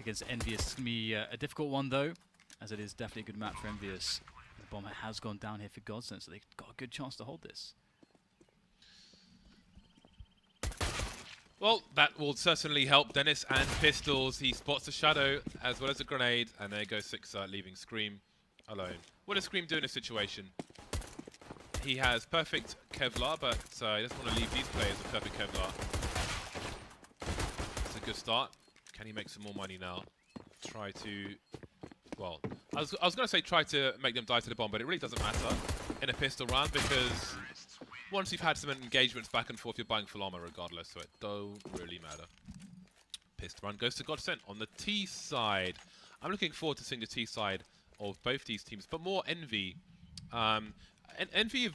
against ENVYUS. It's going to be a difficult one, though, as it is definitely a good map for ENVYUS. The bomber has gone down here for GODSENT, so they've got a good chance to hold this. Well, that will certainly help Dennis and Pistols. He spots the shadow as well as a grenade, and there goes Sixer, leaving Scream alone. What does Scream do in this situation? He has perfect Kevlar, but he doesn't want to leave these players with perfect Kevlar. It's a good start. Can he make some more money now? Try to... Well, I was going to say try to make them die to the bomb, but it really doesn't matter in a pistol round because once you've had some engagements back and forth, you're buying full armor regardless, so it don't really matter. Pistol round goes to GODSENT on the T side. I'm looking forward to seeing the T side of both these teams, but more Envy. Envy,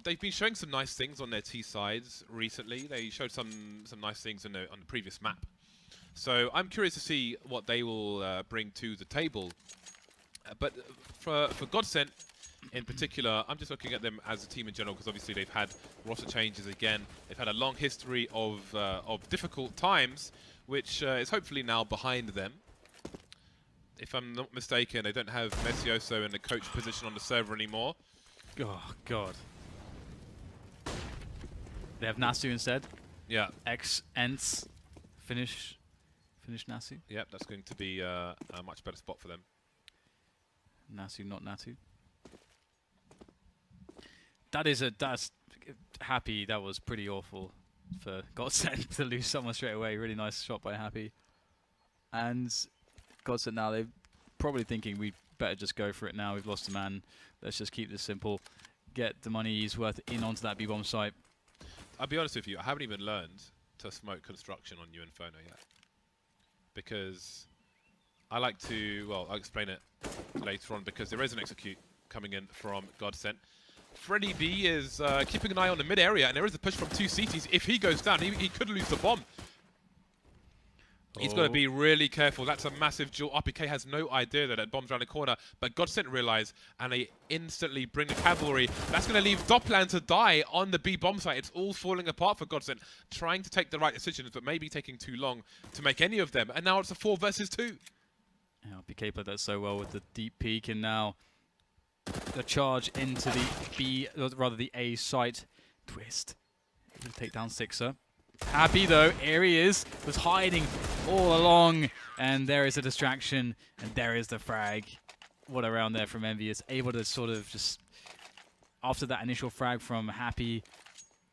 they've been showing some nice things on their T sides recently. They showed some nice things on the previous map. So I'm curious to see what they will bring to the table. But for GODSENT in particular, I'm just looking at them as a team in general because obviously they've had roster changes again. They've had a long history of difficult times, which is hopefully now behind them. If I'm not mistaken, they don't have Messioso in the coach position on the server anymore. Oh, God. They have Nasu instead. Yeah. X-Ents. Finish Nasu. Yep, that's going to be a much better spot for them. Nasu, not Natu. That's Happy. That was pretty awful for GODSENT to lose someone straight away. Really nice shot by Happy. And GODSENT now, they're probably thinking we better just go for it now. We've lost a man. Let's just keep this simple. Get the money he's worth in onto that B-bomb site. I'll be honest with you, I haven't even learned to smoke construction on you Inferno yet. Because I like to, well, I'll explain it later on because there is an execute coming in from GODSENT. Freddy B is keeping an eye on the mid area and there is a push from two CTs. If he goes down, he could lose the bomb. He's got to be really careful. That's a massive duel. RPK has no idea that that bomb's around the corner, but GODSENT realize, and they instantly bring the cavalry. That's going to leave Dopplan to die on the B bomb site. It's all falling apart for GODSENT, trying to take the right decisions, but maybe taking too long to make any of them. And now it's a 4 versus 2. Yeah, RPK played that so well with the deep peek, and now the charge into the B, rather the A site. Twist. Able to take down Sixer. Happy though, here he is, was hiding all along, and there is a distraction, and there is the frag. What a round there from ENVYUS, able to sort of just, after that initial frag from Happy,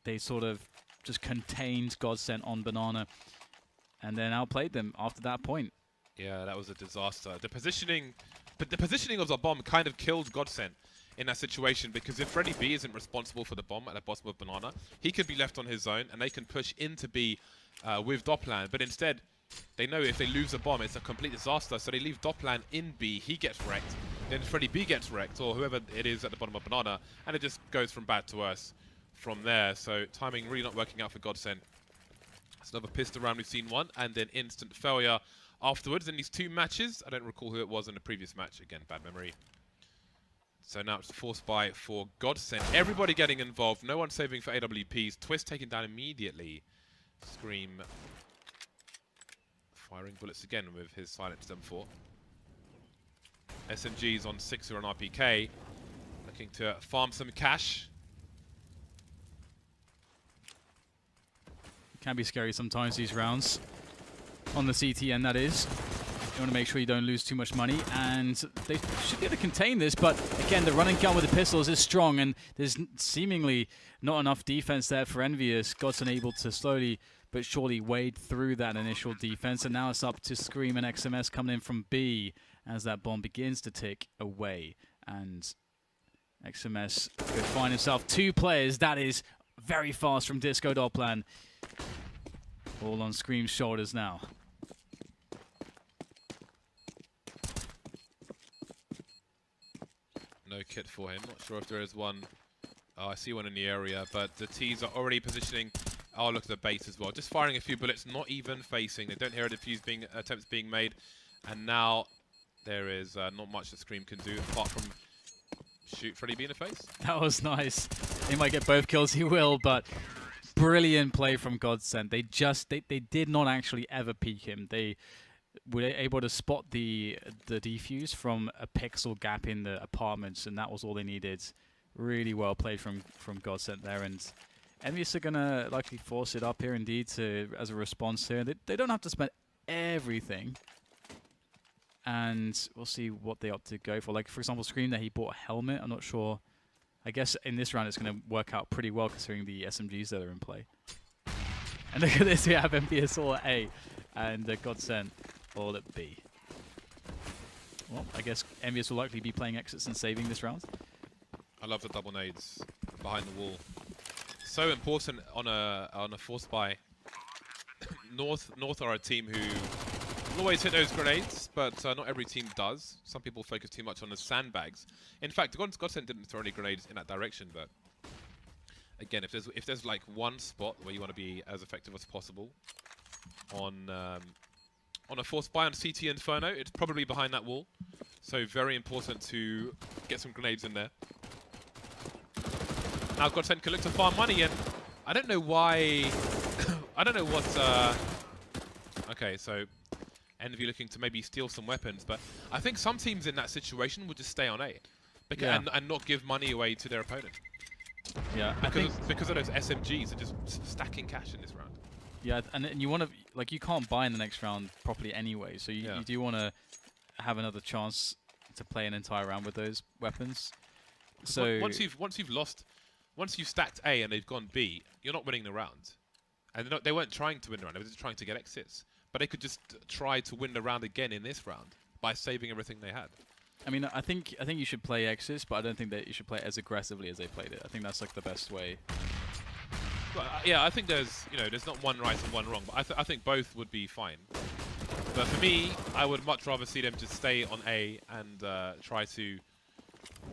they sort of just contained GODSENT on Banana, and then outplayed them after that point. Yeah, that was a disaster. The positioning of the bomb kind of killed GODSENT in that situation, because if Freddy B isn't responsible for the bomb at the bottom of Banana, he could be left on his own and they can push into B with Dopplan. But instead, they know if they lose the bomb, it's a complete disaster. So they leave Dopplan in B, he gets wrecked, then Freddy B gets wrecked, or whoever it is at the bottom of Banana, and it just goes from bad to worse from there. So timing really not working out for GODSENT. It's another pistol round, we've seen one, and then instant failure afterwards in these two matches. I don't recall who it was in the previous match. Again, bad memory. So now it's a force buy for GODSENT. Everybody getting involved. No one saving for AWPs. Twist taken down immediately. Scream firing bullets again with his silenced M4. SMGs on Sixer and RPK. Looking to farm some cash. It can be scary sometimes, these rounds. On the CTN, that is. You want to make sure you don't lose too much money, and they should be able to contain this, but again, the run and gun with the pistols is strong, and there's seemingly not enough defense there for ENVYUS. GODSENT able to slowly but surely wade through that initial defense, and now it's up to Scream and XMS coming in from B as that bomb begins to tick away, and XMS could find himself 2 players. That is very fast from Disco Dopplan. All on Scream's shoulders now. No kit for him. Not sure if there is one. Oh, I see one in the area, but the T's are already positioning. Oh, look at the base as well. Just firing a few bullets, not even facing. They don't hear a defuse attempts being made. And now there is not much that Scream can do apart from shoot Freddy B in the face. That was nice. He might get both kills, he will, but brilliant play from GODSENT. They did not actually ever peek him. They were able to spot the defuse from a pixel gap in the apartments, and that was all they needed. Really well played from GODSENT there, and ENVYUS are gonna likely force it up here indeed as a response here. They don't have to spend everything, and we'll see what they opt to go for. Like for example, Scream there, he bought a helmet. I'm not sure. I guess in this round it's gonna work out pretty well considering the SMGs that are in play. And look at this, we have ENVYUS all at A, and GODSENT all at B. Well, I guess ENVYUS will likely be playing exits and saving this round. I love the double nades behind the wall. So important on a force buy. North are a team who will always hit those grenades, but not every team does. Some people focus too much on the sandbags. In fact, GODSENT didn't throw any grenades in that direction, but again, if there's like one spot where you want to be as effective as possible on a force buy on CT Inferno, it's probably behind that wall. So very important to get some grenades in there. Now GODSENT can look to farm money, and I don't know why. I don't know what. Okay, so Envy looking to maybe steal some weapons, but I think some teams in that situation would just stay on A, because, and not give money away to their opponent. Yeah, because of those SMGs, they're just stacking cash in this round. Yeah, and you want to you can't buy in the next round properly anyway, so you do want to have another chance to play an entire round with those weapons. So once you've stacked A and they've gone B, you're not winning the round. And they weren't trying to win the round; they were just trying to get exits. But they could just try to win the round again in this round by saving everything they had. I mean, I think you should play exits, but I don't think that you should play it as aggressively as they played it. I think that's like the best way. Well, yeah, I think there's not one right and one wrong, but I think both would be fine. But for me, I would much rather see them just stay on A and try to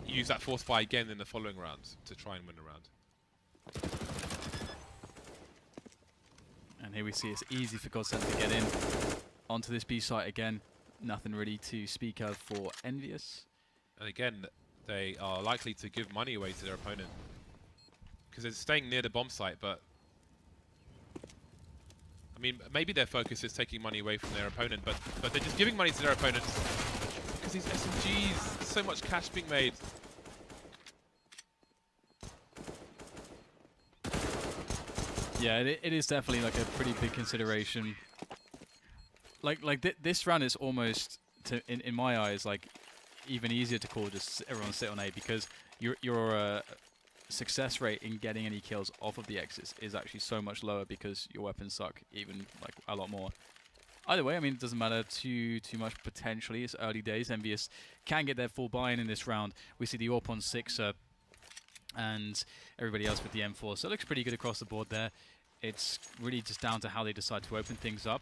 use that force buy again in the following rounds to try and win the round. And here we see it's easy for GODSENT to get in onto this B site again. Nothing really to speak of for ENVYUS. And again, they are likely to give money away to their opponent because they're staying near the bomb site, but I mean, maybe their focus is taking money away from their opponent, but they're just giving money to their opponents because these SMGs, so much cash being made. Yeah, it is definitely like a pretty big consideration. This round is almost, in my eyes, like even easier to call just everyone sit on A, because your success rate in getting any kills off of the exits is actually so much lower because your weapons suck even like a lot more. Either way, I mean, it doesn't matter too much potentially. It's early days. ENVYUS can get their full buy-in in this round. We see the AWP on 6er and everybody else with the M4. So it looks pretty good across the board there. It's really just down to how they decide to open things up.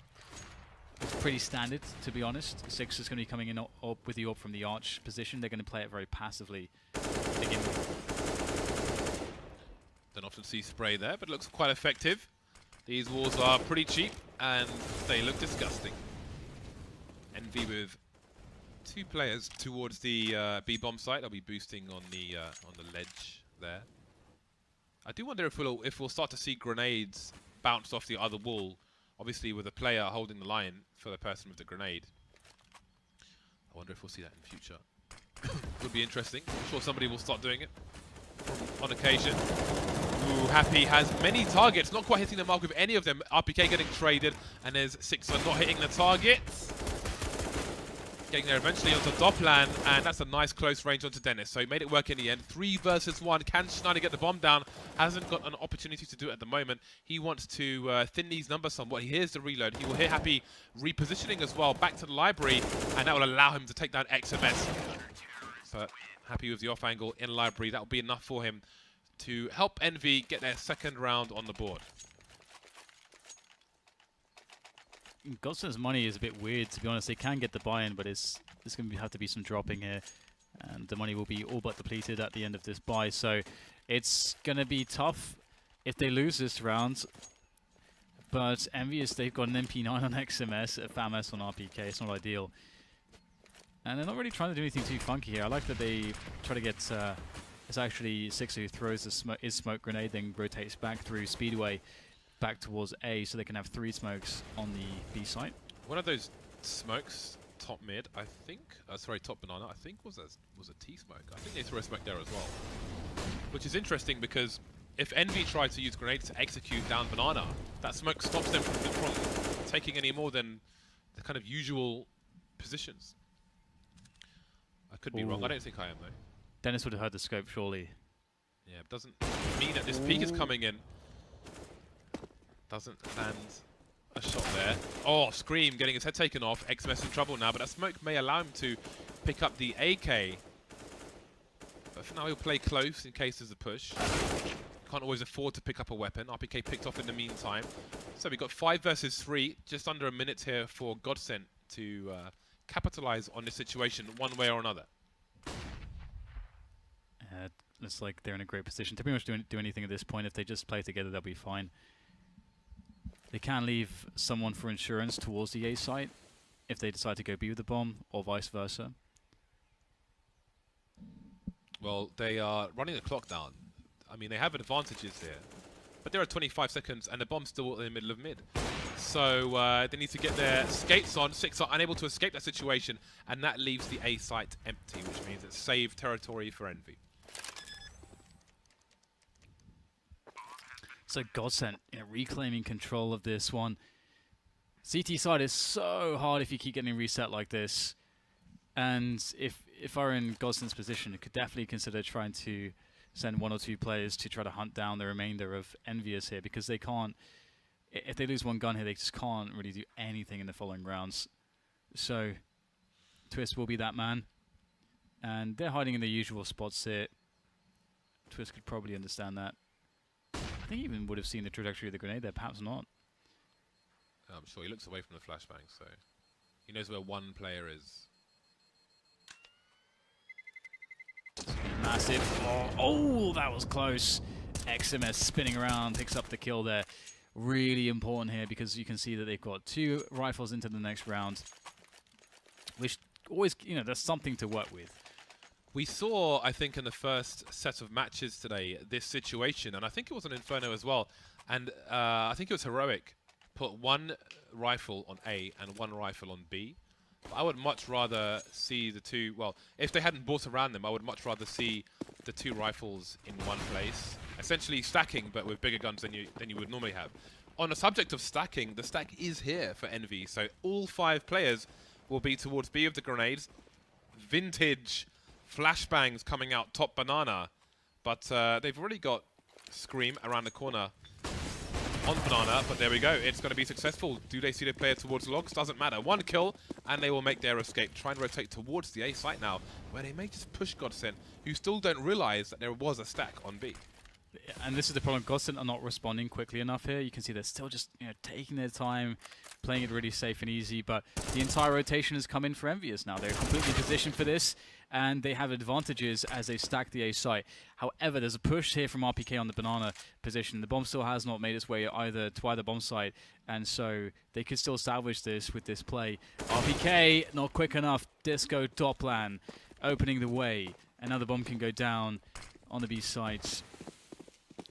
It's pretty standard, to be honest. 6 is going to be coming in with the AWP from the arch position. They're going to play it very passively to begin with. Don't often see spray there, but it looks quite effective. These walls are pretty cheap, and they look disgusting. Envy with 2 players towards the B bomb site. They'll be boosting on the ledge there. I do wonder if we'll start to see grenades bounce off the other wall. Obviously, with a player holding the line for the person with the grenade. I wonder if we'll see that in the future. Would be interesting. I'm sure somebody will start doing it on occasion. Ooh, Happy has many targets, not quite hitting the mark with any of them. RPK getting traded, and there's 6er not hitting the targets. Getting there eventually onto Doplan, and that's a nice close range onto Dennis. So he made it work in the end. 3 versus 1. Can Schneider get the bomb down? Hasn't got an opportunity to do it at the moment. He wants to thin these numbers somewhat. He hears the reload. He will hear Happy repositioning as well back to the library, and that will allow him to take down XMS. But Happy with the off angle in library. That will be enough for him to help Envy get their second round on the board. GODSENT's money is a bit weird, to be honest. They can get the buy-in, but there's going to have to be some dropping here. And the money will be all but depleted at the end of this buy. So it's going to be tough if they lose this round. But ENVYUS, they've got an MP9 on XMS, a FAMS on RPK. It's not ideal. And they're not really trying to do anything too funky here. I like that they try to get... it's actually 6er who throws his smoke grenade, then rotates back through Speedway back towards A, so they can have 3 smokes on the B site. One of those smokes top mid, I think. Sorry, top banana. I think was a T smoke. I think they threw a smoke there as well, which is interesting because if Envy try to use grenades to execute down banana, that smoke stops them from taking any more than the kind of usual positions. I could be wrong. I don't think I am though. Dennis would have heard the scope surely. Yeah, it doesn't mean that this peek is coming in. Doesn't land a shot there. Oh, Scream getting his head taken off. XMS in trouble now, but that smoke may allow him to pick up the AK. But for now, he'll play close in case there's a push. Can't always afford to pick up a weapon. RPK picked off in the meantime. So we've got 5 versus 3. Just under a minute here for GODSENT to capitalize on this situation one way or another. Looks like they're in a great position to pretty much do anything at this point. If they just play together, they'll be fine. They can leave someone for insurance towards the A site if they decide to go B with the bomb, or vice versa. Well, they are running the clock down. I mean, they have advantages here, but there are 25 seconds and the bomb's still in the middle of mid. So they need to get their skates on. 6 are unable to escape that situation, and that leaves the A site empty, which means it's save territory for Envy. So GODSENT, reclaiming control of this one. CT side is so hard if you keep getting reset like this. And if I were in GODSENT's position, I could definitely consider trying to send 1 or 2 players to try to hunt down the remainder of ENVYUS here, because they can't, if they lose one gun here, they just can't really do anything in the following rounds. So Twist will be that man. And they're hiding in the usual spots here. Twist could probably understand that. I think he even would have seen the trajectory of the grenade there, perhaps not. I'm sure he looks away from the flashbang, so he knows where one player is. Massive. Oh, that was close. XMS spinning around, picks up the kill there. Really important here because you can see that they've got 2 rifles into the next round, which always, there's something to work with. We saw, I think, in the first set of matches today, this situation, and I think it was an Inferno as well, and I think it was Heroic, put 1 rifle on A and 1 rifle on B. But I would much rather see the 2, well, if they hadn't bought around them, I would much rather see the 2 rifles in one place, essentially stacking, but with bigger guns than you would normally have. On the subject of stacking, the stack is here for Envy, so all 5 players will be towards B with the grenades. Vintage flashbangs coming out top banana, but they've already got Scream around the corner on banana, but there we go. It's going to be successful. Do they see the player towards logs? Doesn't matter. 1 kill, and they will make their escape. Try and rotate towards the A site now, where they may just push GODSENT, who still don't realize that there was a stack on B. And this is the problem. GODSENT are not responding quickly enough here. You can see they're still just taking their time, playing it really safe and easy, but the entire rotation has come in for ENVYUS now. They're completely positioned for this, and they have advantages as they stack the A site. However, there's a push here from RPK on the banana position. The bomb still has not made its way to either bomb site, and so they could still salvage this with this play. RPK, not quick enough. Disco Dopplan opening the way. Another bomb can go down on the B site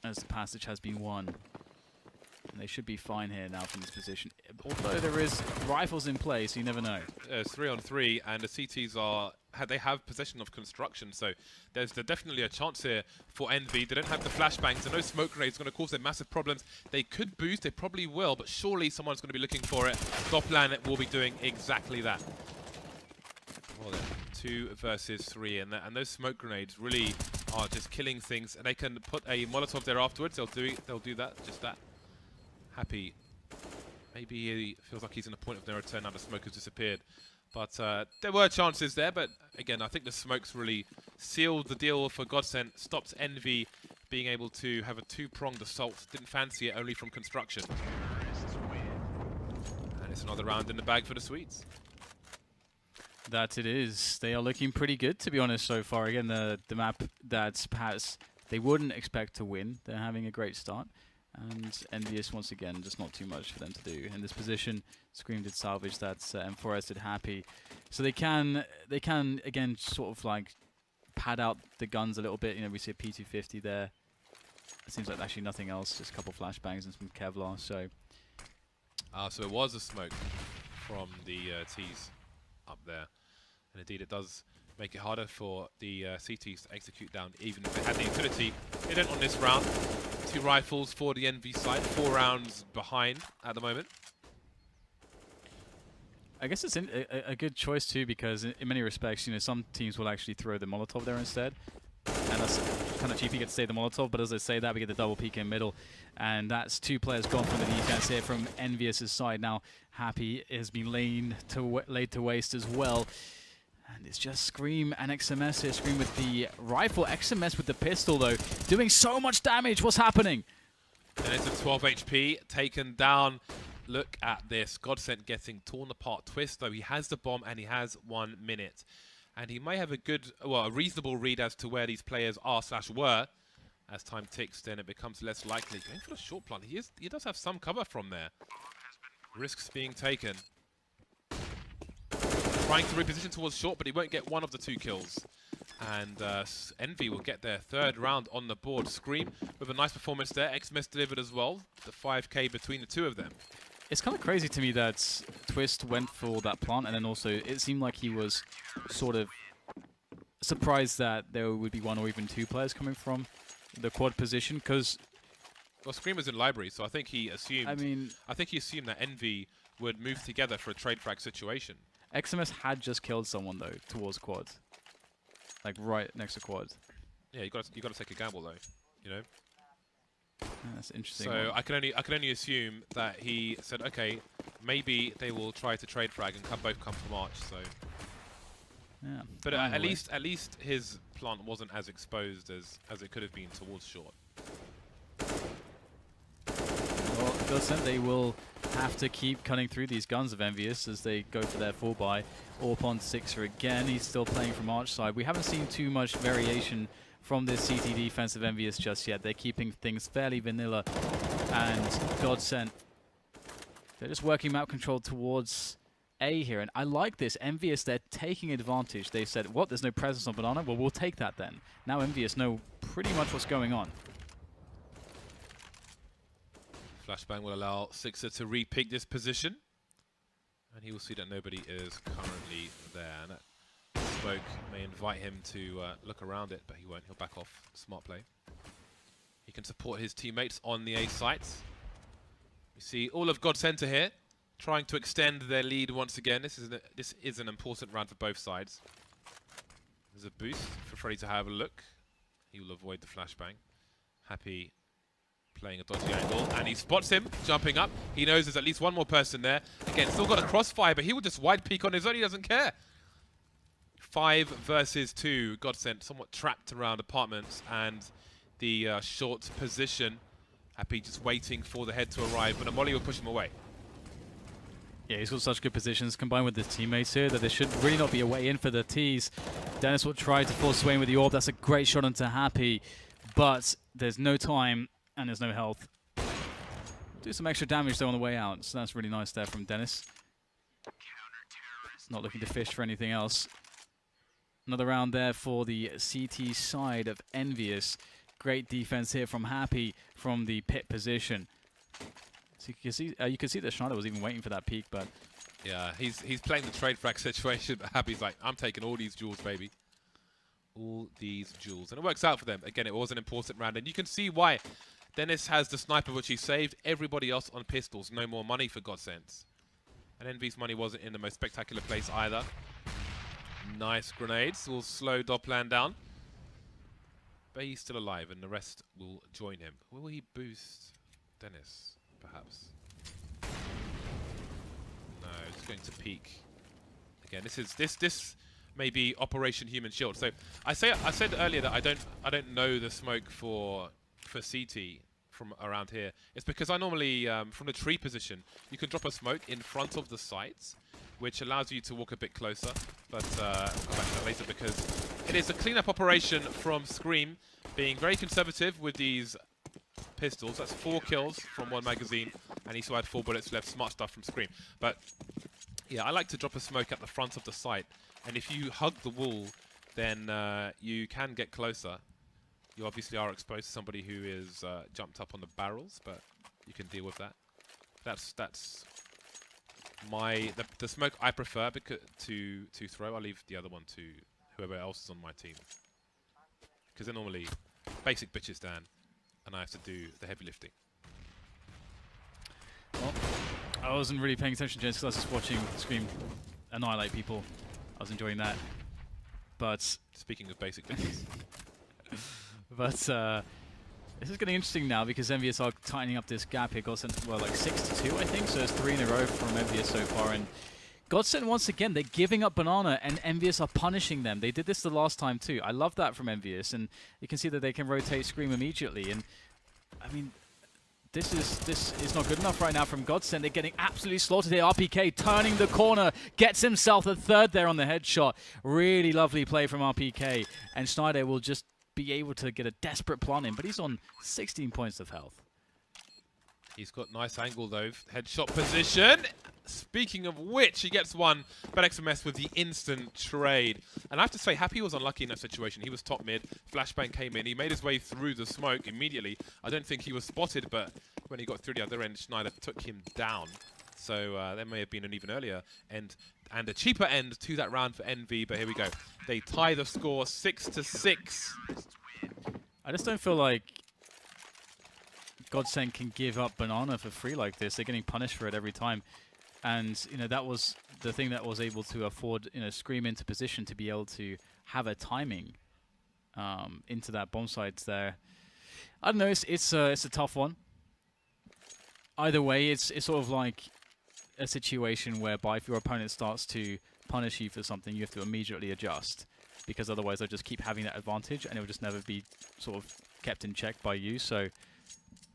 as the passage has been won. And they should be fine here now from this position. Although there is rifles in play, so you never know. There's 3 on 3, and the CTs they have possession of construction, so there's definitely a chance here for Envy. They don't have the flashbangs, and no smoke grenades going to cause them massive problems. They could boost, they probably will, but surely someone's going to be looking for it. Dopplan will be doing exactly that. Well then, 2 versus 3, and those smoke grenades really are just killing things, and they can put a Molotov there afterwards. They'll do that, just that. Happy. Maybe he feels like he's in a point of no return now the smoke has disappeared. But there were chances there, but again, I think the smokes really sealed the deal for GODSENT, stopped Envy being able to have a 2-pronged assault. Didn't fancy it, only from construction. And it's another round in the bag for the Swedes. That it is. They are looking pretty good, to be honest, so far. Again, the map that perhaps they wouldn't expect to win. They're having a great start. And ENVYUS, once again, just not too much for them to do. In this position, Scream did salvage that, and Forrest did happy. So they can again, sort of like pad out the guns a little bit. We see a P250 there. It seems like actually nothing else, just a couple flashbangs and some Kevlar, so... So it was a smoke from the T's up there. And indeed, it does make it harder for the CTs to execute down, even if they had the utility. They don't on this round. 2 rifles for the ENVY side, 4 rounds behind at the moment. I guess it's a good choice too, because in many respects, you know, some teams will actually throw the Molotov there instead. And that's kind of cheap. You get to say the Molotov, but as I say that, we get the double peek in middle. And that's 2 players gone from the defense here from ENVYUS' side. Now, Happy has been laid to waste as well. And it's just Scream and XMS here. Scream with the rifle, XMS with the pistol, though. Doing so much damage. What's happening? And it's a 12 HP, taken down. Look at this. GODSENT getting torn apart. Twist, though, he has the bomb and he has 1 minute. And he may have a good, well, a reasonable read as to where these players are/were. As time ticks, then it becomes less likely. Going for the short plant. He does have some cover from there. Risks being taken. Trying to reposition towards short, but he won't get one of the 2 kills. And Envy will get their 3rd round on the board. Scream with a nice performance there. XMS delivered as well. The 5k between the 2 of them. It's kind of crazy to me that Twist went for that plant, and then also it seemed like he was sort of surprised that there would be 1 or even 2 players coming from the quad position, because... Well, Scream was in library, so I think he assumed... I think he assumed that Envy would move together for a trade frag situation. XMS had just killed someone, though, towards quad. Like, right next to quad. Yeah, you got to take a gamble, though, you know? Yeah, that's interesting. So I can only assume that he said, okay, maybe they will try to trade frag and both come from Arch. So, yeah. But at least his plant wasn't as exposed as it could have been towards short. Well, GODSENT, they will have to keep cutting through these guns of ENVYUS as they go for their 4-buy. Orp on 6er again. He's still playing from Arch side. We haven't seen too much variation from this CT defense of ENVYUS just yet. They're keeping things fairly vanilla. And GODSENT, they're just working map control towards A here. And I like this. ENVYUS, they're taking advantage. They said, what, there's no presence on Banana? Well, we'll take that then. Now ENVYUS know pretty much what's going on. Flashbang will allow Sixer to re-pick this position. And he will see that nobody is currently there. And that smoke may invite him to look around it, but he won't. He'll back off. Smart play. He can support his teammates on the A site. We see all of GODSENT here trying to extend their lead once again. This is an important round for both sides. There's a boost for Freddy to have a look. He will avoid the flashbang. Happy playing a dodgy angle, and he spots him jumping up. He knows there's at least 1 more person there. Again, still got a crossfire, but he will just wide peek on his own. He doesn't care. 5 versus 2. GODSENT somewhat trapped around apartments, and the short position. Happy just waiting for the head to arrive, but a molly will push him away. Yeah, he's got such good positions combined with his teammates here that there should really not be a way in for the T's. Dennis will try to force Swain with the orb. That's a great shot onto Happy, but there's no time and there's no health. Do some extra damage though on the way out, so that's really nice there from Dennis. Not looking to fish for anything else. Another round there for the CT side of ENVYUS. Great defense here from Happy from the pit position. So you can see that Schneider was even waiting for that peek, but yeah, he's playing the trade frag situation, but Happy's like, I'm taking all these jewels, baby. All these jewels, and it works out for them. Again, it was an important round, and you can see why. Dennis has the sniper, which he saved. Everybody else on pistols. No more money for GODSENT. And Envy's money wasn't in the most spectacular place either. Nice grenades. Will slow Dopplan down. But he's still alive, and the rest will join him. Will he boost Dennis, perhaps? No, he's going to peek. Again, this may be Operation Human Shield. So I said earlier that I don't know the smoke for CT from around here. It's because I normally from the tree position you can drop a smoke in front of the sites, which allows you to walk a bit closer. But I'll come back to that later because it is a cleanup operation from Scream, being very conservative with these pistols. That's 4 kills from 1 magazine, and he still had 4 bullets left. Smart stuff from Scream. But yeah, I like to drop a smoke at the front of the site, and if you hug the wall, then you can get closer. You obviously are exposed to somebody who is jumped up on the barrels, but you can deal with that. That's The smoke I prefer to throw. I'll leave the other one to whoever else is on my team, because they're normally basic bitches, Dan, and I have to do the heavy lifting. Well, I wasn't really paying attention, James, because I was just watching Scream annihilate people. I was enjoying that. But speaking of basic bitches, but this is getting interesting now because ENVYUS are tightening up this gap here. GODSENT, well, like 6-2, I think. So it's 3 in a row from ENVYUS so far. And GODSENT, once again, they're giving up Banana, and ENVYUS are punishing them. They did this the last time too. I love that from ENVYUS, and you can see that they can rotate Scream immediately. And I mean, this is not good enough right now from GODSENT. They're getting absolutely slaughtered here. RPK turning the corner, gets himself a third there on the headshot. Really lovely play from RPK, and Schneider will just be able to get a desperate plant in, but he's on 16 points of health. He's got nice angle though, headshot position. Speaking of which, he gets one, but XMS with the instant trade. And I have to say, Happy was unlucky in that situation. He was top mid, flashbang came in, he made his way through the smoke immediately. I don't think he was spotted, but when he got through the other end, Schneider took him down. So there may have been an even earlier end and a cheaper end to that round for Envy, but here we go. They tie the score 6-6. I just don't feel like GODSENT can give up Banana for free like this. They're getting punished for it every time. And, you know, that was the thing that was able to afford, you know, Scream into position to be able to have a timing into that bomb site there. I don't know, it's a tough one. Either way, it's sort of like a situation whereby if your opponent starts to punish you for something, you have to immediately adjust, because otherwise they'll just keep having that advantage and it will just never be sort of kept in check by you. So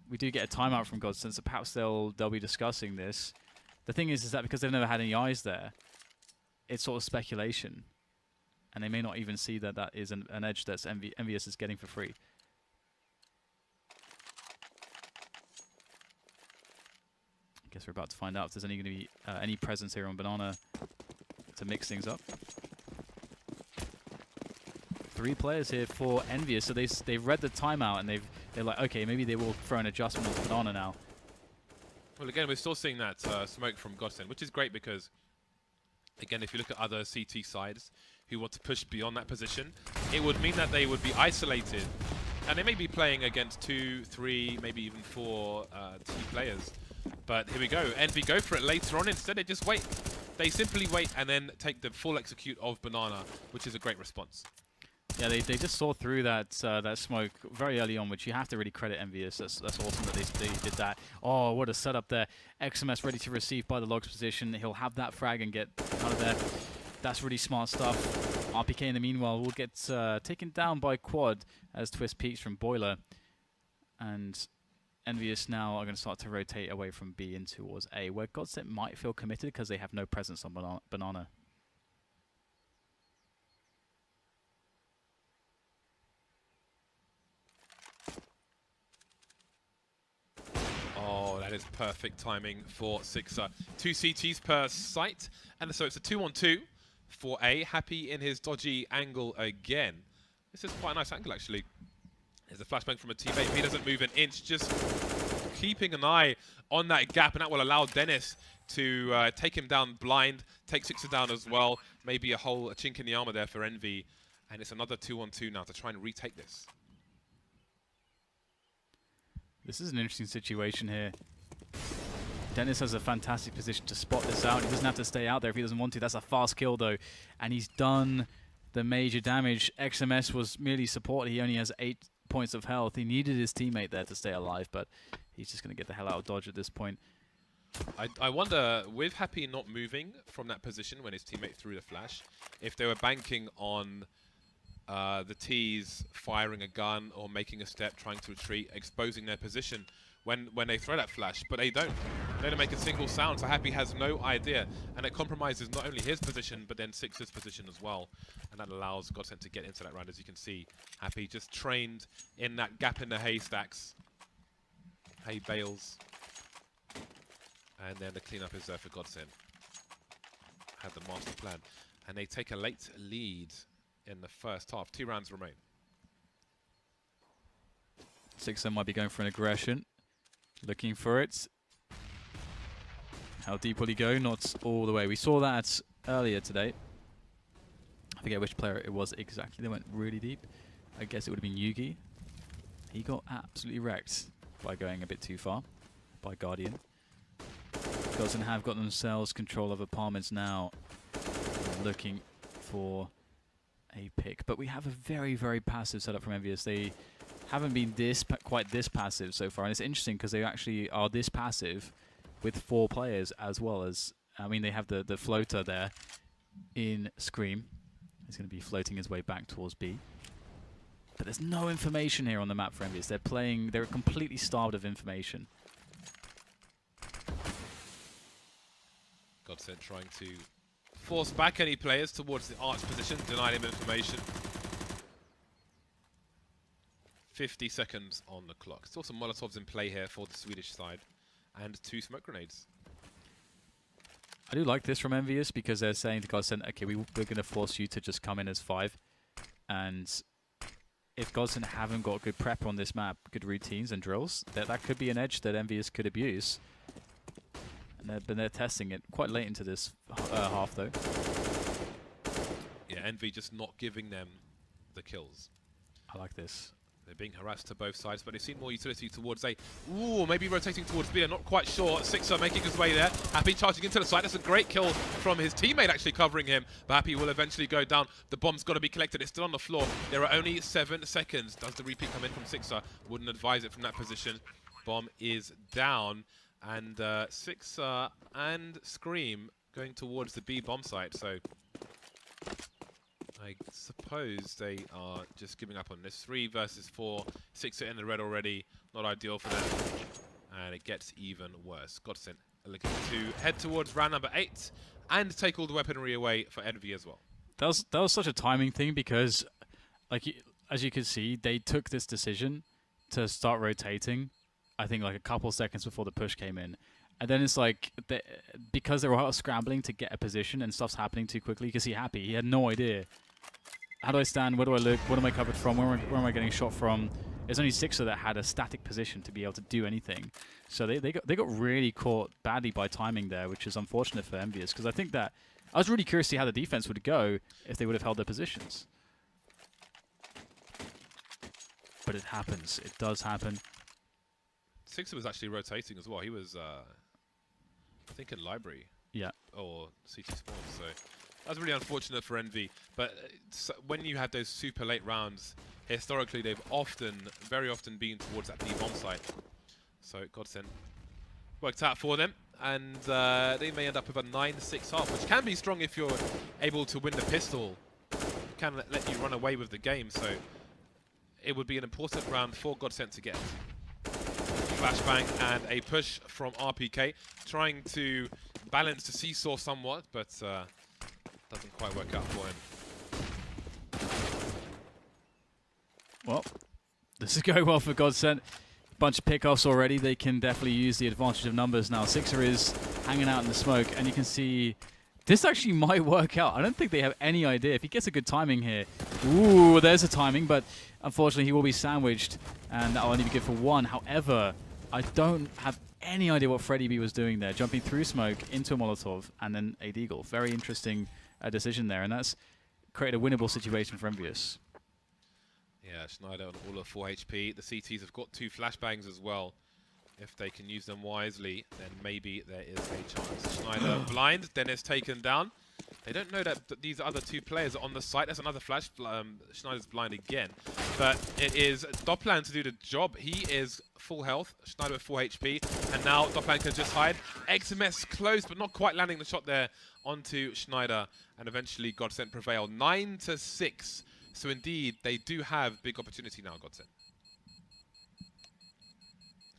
we do get a timeout from GODSENT, so perhaps they'll be discussing this. The thing is that because they've never had any eyes there, it's sort of speculation, and they may not even see that that is an edge that's ENVYUS is getting for free. I guess we're about to find out if there's going to be any presence here on Banana to mix things up. 3 players here for ENVYUS, so they've read the timeout and they're like, okay, maybe they will throw an adjustment on Banana now. Well, again, we're still seeing that smoke from GODSENT, which is great because, again, if you look at other CT sides who want to push beyond that position, it would mean that they would be isolated. And they may be playing against 2, 3, maybe even 4 team players. But here we go. Envy go for it later on. Instead, they just wait. They simply wait and then take the full execute of Banana, which is a great response. Yeah, they just saw through that that smoke very early on, which you have to really credit ENVYUS. That's awesome that they did that. Oh, what a setup there. XMS ready to receive by the logs position. He'll have that frag and get out of there. That's really smart stuff. RPK in the meanwhile will get taken down by Quad as Twist peeks from Boiler. And ENVYUS now are going to start to rotate away from B in towards A, where GODSENT might feel committed because they have no presence on Banana. Oh, that is perfect timing for Sixer. 2 CTs per site, and so it's a 2-on-2 for A. Happy in his dodgy angle again. This is quite a nice angle, actually. There's a flashbang from a teammate. He doesn't move an inch, just keeping an eye on that gap, and that will allow Dennis to take him down blind, take Sixer down as well. Maybe a chink in the armor there for Envy, and it's another 2-on-2 now to try and retake this. This is an interesting situation here. Dennis has a fantastic position to spot this out. He doesn't have to stay out there if he doesn't want to. That's a fast kill, though. And he's done the major damage. XMS was merely support. He only has 8 points of health. He needed his teammate there to stay alive, but he's just going to get the hell out of dodge at this point. I wonder, with Happy not moving from that position when his teammate threw the flash, if they were banking on the T's firing a gun or making a step, trying to retreat, exposing their position when they throw that flash, but they don't. They don't make a single sound, so Happy has no idea, and it compromises not only his position, but then Sixer's position as well, and that allows GODSENT to get into that round. As you can see, Happy just trained in that gap in the haystacks. Hay bales, and then the cleanup is there for GODSENT. Had the master plan, and they take a late lead in the first half. 2 rounds remain. Sixer might be going for an aggression. Looking for it. How deep will he go? Not all the way. We saw that earlier today. I forget which player it was exactly. They went really deep. I guess it would have been Yugi. He got absolutely wrecked by going a bit too far by Guardian. GODSENT have got themselves control of apartments now, looking for a pick. But we have a very, very passive setup from ENVYUS. They haven't been quite this passive so far, and it's interesting because they actually are this passive with 4 players as well as, I mean, they have the floater there in Scream. He's going to be floating his way back towards B. But there's no information here on the map for ENVYUS. They're completely starved of information. GODSENT trying to force back any players towards the arch position, deny him information. 50 seconds on the clock. Still some Molotovs in play here for the Swedish side, and 2 smoke grenades. I do like this from ENVYUS because they're saying to GODSENT, okay, we're going to force you to just come in as 5. And if GODSENT haven't got good prep on this map, good routines and drills, that could be an edge that ENVYUS could abuse. And they're testing it quite late into this half, though. Yeah, Envy just not giving them the kills. I like this. They're being harassed to both sides, but they've seen more utility towards A. Ooh, maybe rotating towards B. I'm not quite sure. Sixer making his way there. Happy charging into the side. That's a great kill from his teammate actually covering him. But Happy will eventually go down. The bomb's got to be collected. It's still on the floor. There are only 7 seconds. Does the repeat come in from Sixer? Wouldn't advise it from that position. Bomb is down. And Sixer and Scream going towards the B bomb site. So I suppose they are just giving up on this. 3 versus 4. Sixer in the red already. Not ideal for them. And it gets even worse. GODSENT looking to head towards round number 8 and take all the weaponry away for Envy as well. That was such a timing thing because, as you can see, they took this decision to start rotating, I think like a couple seconds before the push came in. And then it's like, because they were out scrambling to get a position and stuff's happening too quickly, you can see Happy, he had no idea. How do I stand? Where do I look? What am I covered from? Where am I getting shot from? There's only Sixer that had a static position to be able to do anything. So they got really caught badly by timing there, which is unfortunate for ENVYUS, because I think that I was really curious to see how the defense would go if they would have held their positions. But it happens. It does happen. Sixer was actually rotating as well. He was, I think, in library. Yeah. Or CT Sports. So that's really unfortunate for Envy. But when you had those super late rounds, historically they've very often been towards that B bomb site. So GODSENT worked out for them, and they may end up with a 9-6 half, which can be strong if you're able to win the pistol. It can let you run away with the game. So it would be an important round for GODSENT to get. Flashbang and a push from RPK, trying to balance the seesaw somewhat, but doesn't quite work out for him. Well, this is going well for GODSENT. Bunch of pickoffs already. They can definitely use the advantage of numbers now. Sixer is hanging out in the smoke, and you can see this actually might work out. I don't think they have any idea. If he gets a good timing here, ooh, there's a timing, but unfortunately he will be sandwiched, and that will only be good for 1. However, I don't have any idea what Freddy B was doing there, jumping through smoke into a Molotov and then a deagle. Very interesting decision there, and that's created a winnable situation for ENVYUS. Yeah, Schneider on all of 4 HP. The CTs have got 2 flashbangs as well. If they can use them wisely, then maybe there is a chance. Schneider blind, then is taken down. They don't know that these other 2 players are on the site. There's another flash. Schneider's blind again. But it is Dopplan to do the job. He is full health. Schneider with 4 HP. And now Dopplan can just hide. XMS close, but not quite landing the shot there onto Schneider. And eventually GODSENT prevail. 9-6. So indeed, they do have big opportunity now, GODSENT.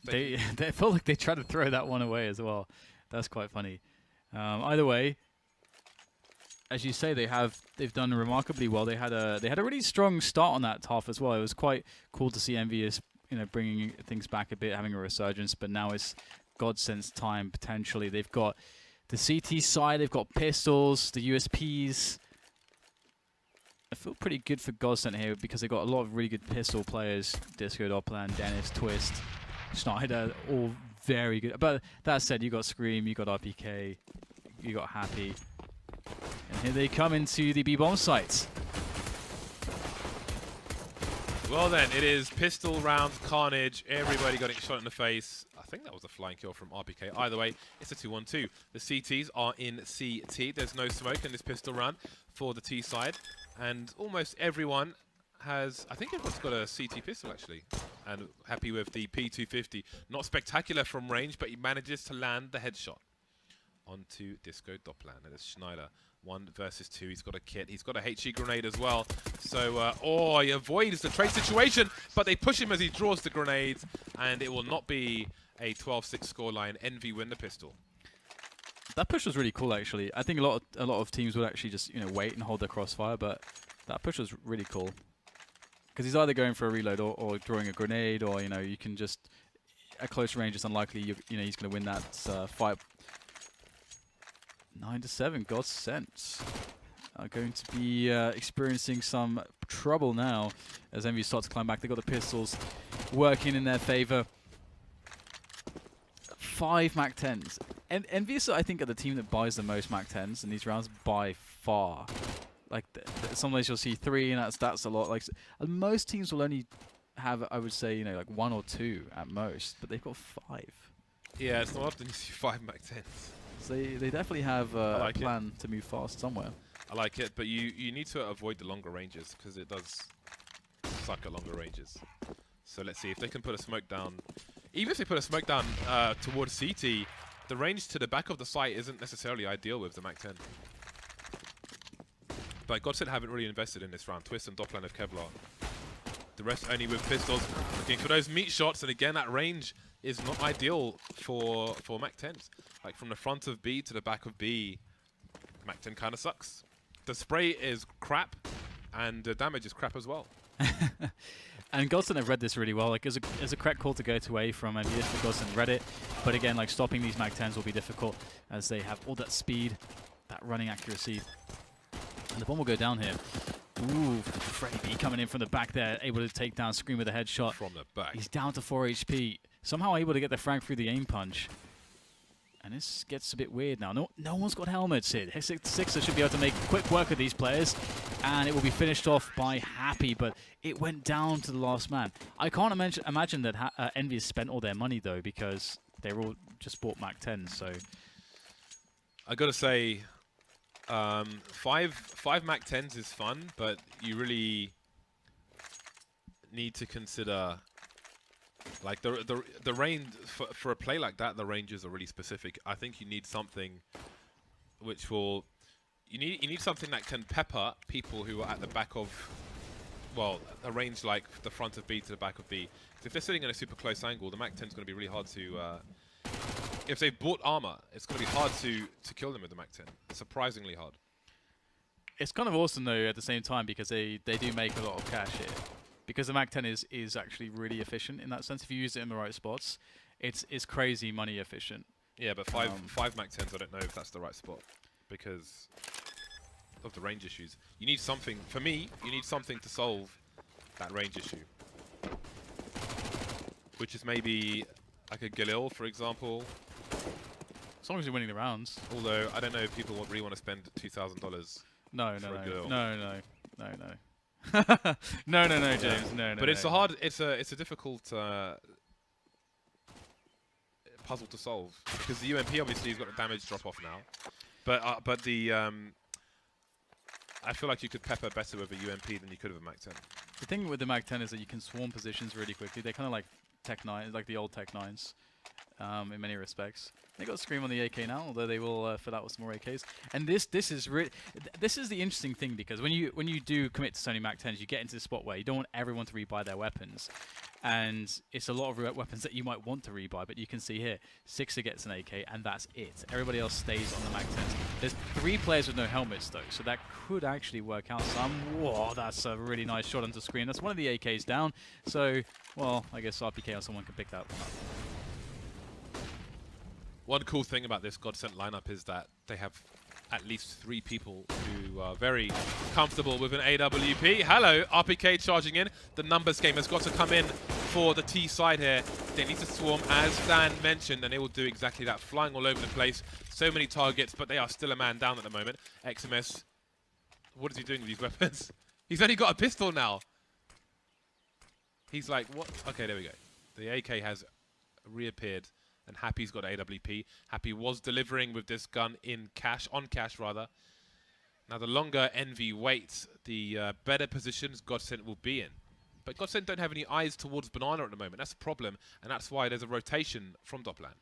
They felt like they tried to throw that one away as well. That's quite funny. Either way, as you say, they've done remarkably well. They had a really strong start on that half as well. It was quite cool to see ENVYUS, bringing things back a bit, having a resurgence. But now it's GODSENT's time potentially. They've got the CT side, they've got pistols, the USPs. I feel pretty good for GODSENT here because they've got a lot of really good pistol players. Disco, Dopplan, Dennis, Twist, Schneider, all very good. But that said, you got Scream, you got RPK, you got Happy. And here they come into the B-bomb site. Well then, it is pistol round carnage. Everybody got shot in the face. I think that was a flying kill from RPK. Either way, it's a 2-1-2. The CTs are in CT. There's no smoke in this pistol round for the T side. And almost everyone has... I think everyone's got a CT pistol, actually. And happy with the P250. Not spectacular from range, but he manages to land the headshot onto Disco Doppler. And it's Schneider. 1 versus 2. He's got a kit. He's got a HE grenade as well. So, oh, he avoids the trade situation, but they push him as he draws the grenades, and it will not be a 12-6 scoreline. Envy win the pistol. That push was really cool, actually. I think a lot of teams would actually just wait and hold their crossfire, but that push was really cool because he's either going for a reload or drawing a grenade, or you can just at close range. It's unlikely he's going to win that fight. 9-7, GODSENT are going to be experiencing some trouble now as ENVYUS start to climb back. They've got the pistols working in their favor. 5 MAC-10s. ENVYUS, I think, are the team that buys the most MAC-10s in these rounds by far. Like, some days you'll see 3, and that's a lot. Like, most teams will only have, I would say, like 1 or 2 at most, but they've got 5. Yeah, it's not often you see 5 MAC-10s. So they definitely have a plan to move fast somewhere. I like it, but you need to avoid the longer ranges because it does suck at longer ranges. So let's see if they can put a smoke down. Even if they put a smoke down towards CT, the range to the back of the site isn't necessarily ideal with the MAC-10. But GODSENT haven't really invested in this round. Twist and Doppler have Kevlar. The rest only with pistols, looking for those meat shots, and again that range is not ideal for MAC-10s. Like from the front of B to the back of B, MAC-10 kind of sucks. The spray is crap, and the damage is crap as well. And GODSENT have read this really well. Like, it's a correct call to go to A from ENVYUS, but GODSENT read it. But again, like stopping these MAC-10s will be difficult as they have all that speed, that running accuracy. And the bomb will go down here. Ooh, Freddy B coming in from the back there, able to take down Scream with a headshot. From the back. He's down to 4 HP. Somehow able to get the frag through the aim punch. And this gets a bit weird now. No one's got helmets here. Sixer should be able to make quick work of these players. And it will be finished off by Happy, but it went down to the last man. I can't imagine that ENVYUS spent all their money, though, because they all just bought MAC-10s, so... I gotta say, 5 MAC-10s is fun, but you really need to consider... Like the range for a play like that, the ranges are really specific. I think you need something which will you need something that can pepper people who are at the back of, well, a range like the front of B to the back of B. If they're sitting in a super close angle, the MAC-10 is going to be really hard to. If they've bought armor, it's going to be hard to kill them with the MAC-10. Surprisingly hard. It's kind of awesome though at the same time because they do make a lot of cash here. Because the MAC-10 is actually really efficient in that sense. If you use it in the right spots, it's crazy money efficient. Yeah, but five MAC-10s, I don't know if that's the right spot because of the range issues. You need something, for me, you need something to solve that range issue. Which is maybe like a Galil, for example. As long as you're winning the rounds. Although, I don't know if people really want to spend $2,000 No, James. No. But it's a hard, it's a difficult puzzle to solve because the UMP obviously has got a damage drop off now, but the I feel like you could pepper better with a UMP than you could with a MAC-10. The thing with the MAC-10 is that you can swarm positions really quickly. They're kind of like Tech 9, like the old Tech 9s. In many respects, they got Scream on the AK now, although they will fill out with some more AKs. And this is the interesting thing because when you do commit to Sony MAC-10s, you get into the spot where you don't want everyone to rebuy their weapons, and it's a lot of weapons that you might want to rebuy. But you can see here, Sixer gets an AK, and that's it. Everybody else stays on the MAC-10s. There's 3 players with no helmets though, so that could actually work out some. Whoa, that's a really nice shot onto Scream. That's one of the AKs down. So, well, I guess RPK or someone can pick that one up. One cool thing about this GODSENT lineup is that they have at least 3 people who are very comfortable with an AWP. Hello, RPK charging in. The numbers game has got to come in for the T side here. They need to swarm, as Dan mentioned, and they will do exactly that, flying all over the place. So many targets, but they are still a man down at the moment. XMS, what is he doing with these weapons? He's only got a pistol now. He's like, what? Okay, there we go. The AK has reappeared, and Happy's got AWP. Happy was delivering with this gun in cash, on cash rather. Now, the longer Envy waits, the better positions GODSENT will be in. But GODSENT don't have any eyes towards Banana at the moment. That's the problem, and that's why there's a rotation from Doplan.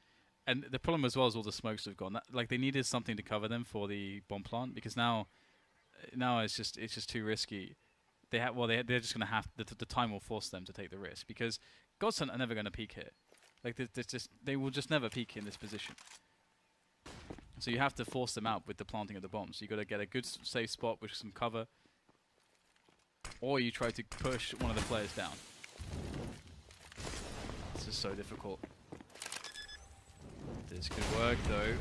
And the problem as well is all the smokes have gone. Like, they needed something to cover them for the bomb plant, because now it's just too risky. They're just going to have the time will force them to take the risk, because GODSENT are never going to peek here. Like, they will just never peek in this position. So you have to force them out with the planting of the bombs. So you got to get a good safe spot with some cover, or you try to push one of the players down. This is so difficult. This could work though.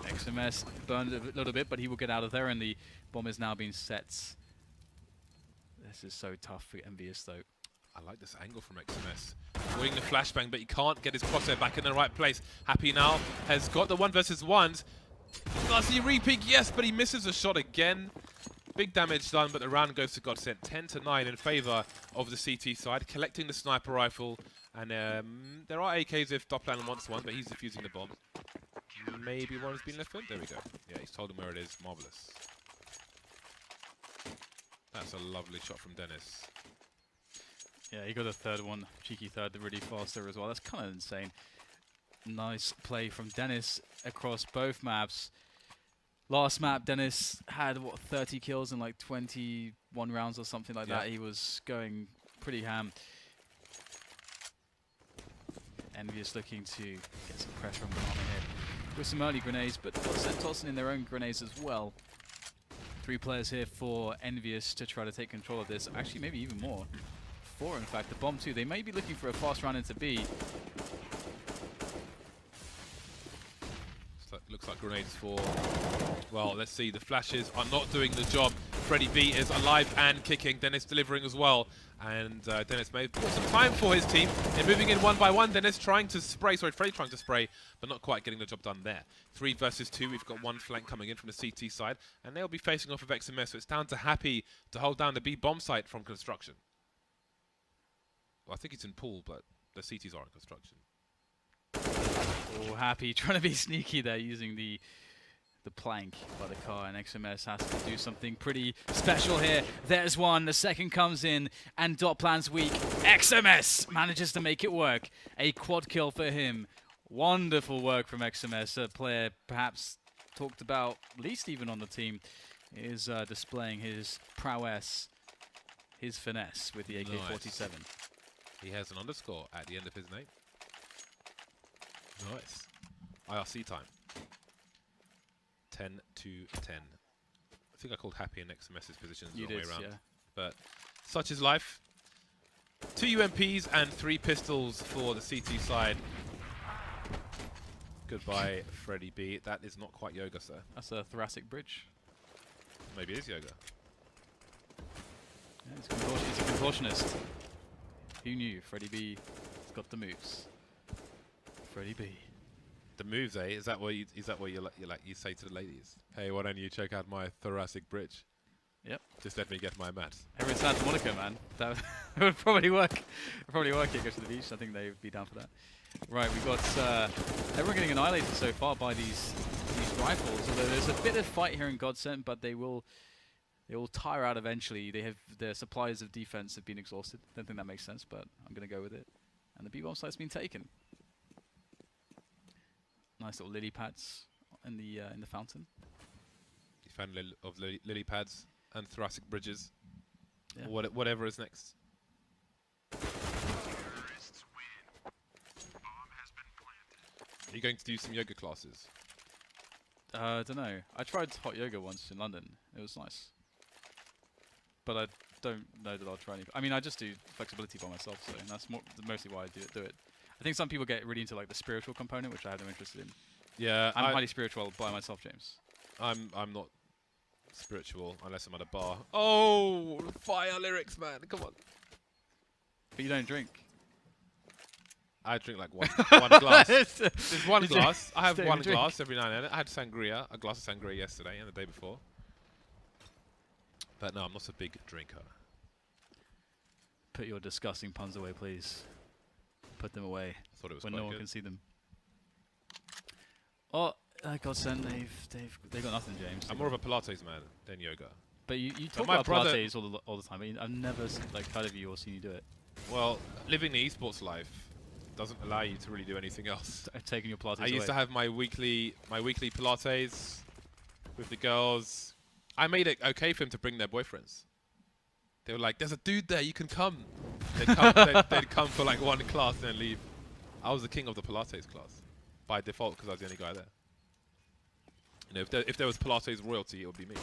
XMS burned a little bit, but he will get out of there, and the bomb is now being set. This is so tough for ENVYUS though. I like this angle from XMS. Winning the flashbang, but he can't get his crosshair back in the right place. Happy now has got the 1 versus 1s. Does he re-peek? Yes, but he misses a shot again. Big damage done, but the round goes to GODSENT. 10-9 in favor of the CT side, collecting the sniper rifle. And there are AKs if Doplan wants one, but he's defusing the bomb. Maybe one has been left in. There we go. Yeah, he's told him where it is. Marvelous. That's a lovely shot from Dennis. Yeah, he got a third one, cheeky third, really fast there as well. That's kind of insane. Nice play from Dennis across both maps. Last map, Dennis had, what, 30 kills in like 21 rounds or something like that. He was going pretty ham. ENVYUS looking to get some pressure on Banana here with some early grenades, but GODSENT tossing in their own grenades as well. 3 players here for ENVYUS to try to take control of this. Actually, maybe even more. 4, in fact. The bomb too. They may be looking for a fast run into B. Looks like grenades for... Well, let's see. The flashes are not doing the job. Freddy B is alive and kicking. Dennis delivering as well. And Dennis may have bought some time for his team. They're moving in 1 by 1. Dennis trying to spray. Sorry, Freddy trying to spray, but not quite getting the job done there. 3 versus 2. We've got 1 flank coming in from the CT side. And they'll be facing off of XMS. So it's down to Happy to hold down the B bomb site from construction. Well, I think it's in pool, but the CTs are in construction. Oh, Happy trying to be sneaky there, using the plank by the car, and XMS has to do something pretty special here. There's one, the second comes in, and Doplan's weak. XMS manages to make it work. A quad kill for him. Wonderful work from XMS, a player perhaps talked about least even on the team, is displaying his prowess, his finesse with the AK-47. Nice. He has an underscore at the end of his name. Nice. IRC time. 10-10. I think I called Happy in XMS's positions the wrong way around. Yeah. But such is life. 2 UMPs and 3 pistols for the CT side. Goodbye, Freddy B. That is not quite yoga, sir. That's a thoracic bridge. Maybe it is yoga. Yeah, he's a contortionist. Who knew? Freddy B has got the moves. Freddy B. The moves, eh? Is that what you say to the ladies? Hey, why don't you check out my thoracic bridge? Yep. Just let me get my mat. Every Santa Monica, man. That would probably work. Probably work here. Go to the beach. I think they would be down for that. Right, we've got everyone getting annihilated so far by these rifles. Although there's a bit of fight here in GODSENT, but they will tire out eventually. They have their supplies of defense have been exhausted. Don't think that makes sense, but I'm going to go with it. And the B-bomb site's been taken. Nice little lily pads in the fountain. You found lily pads and thoracic bridges. Yeah. Or whatever is next. Are you going to do some yoga classes? I don't know. I tried hot yoga once in London. It was nice. But I don't know that I'll try any. I mean, I just do flexibility by myself, so that's mostly why I do it. I think some people get really into like the spiritual component, which I have no interest in. Yeah, I'm highly spiritual by myself, James. I'm not spiritual unless I'm at a bar. Oh, fire lyrics, man! Come on. But you don't drink. I drink like one glass. There's one You glass. I have don't one even drink. glass every now and then. I had sangria, a glass of sangria yesterday and the day before. But no, I'm not a big drinker. Put your disgusting puns away, please. Put them away I thought it was when quite no one good. can see them. Oh, GODSENT, they've got nothing, James. I'm more of a Pilates man than yoga. But you So talk my about brother- Pilates all the time. I mean, I've never like heard of you or seen you do it. Well, living the esports life doesn't allow you to really do anything else. I've taken your Pilates I used away. to have my weekly Pilates with the girls. I made it okay for them to bring their boyfriends. They were like, "There's a dude there, you can come." They'd come for like one class and then leave. I was the king of the Pilates class by default because I was the only guy there. You know, if there was Pilates royalty, it would be me.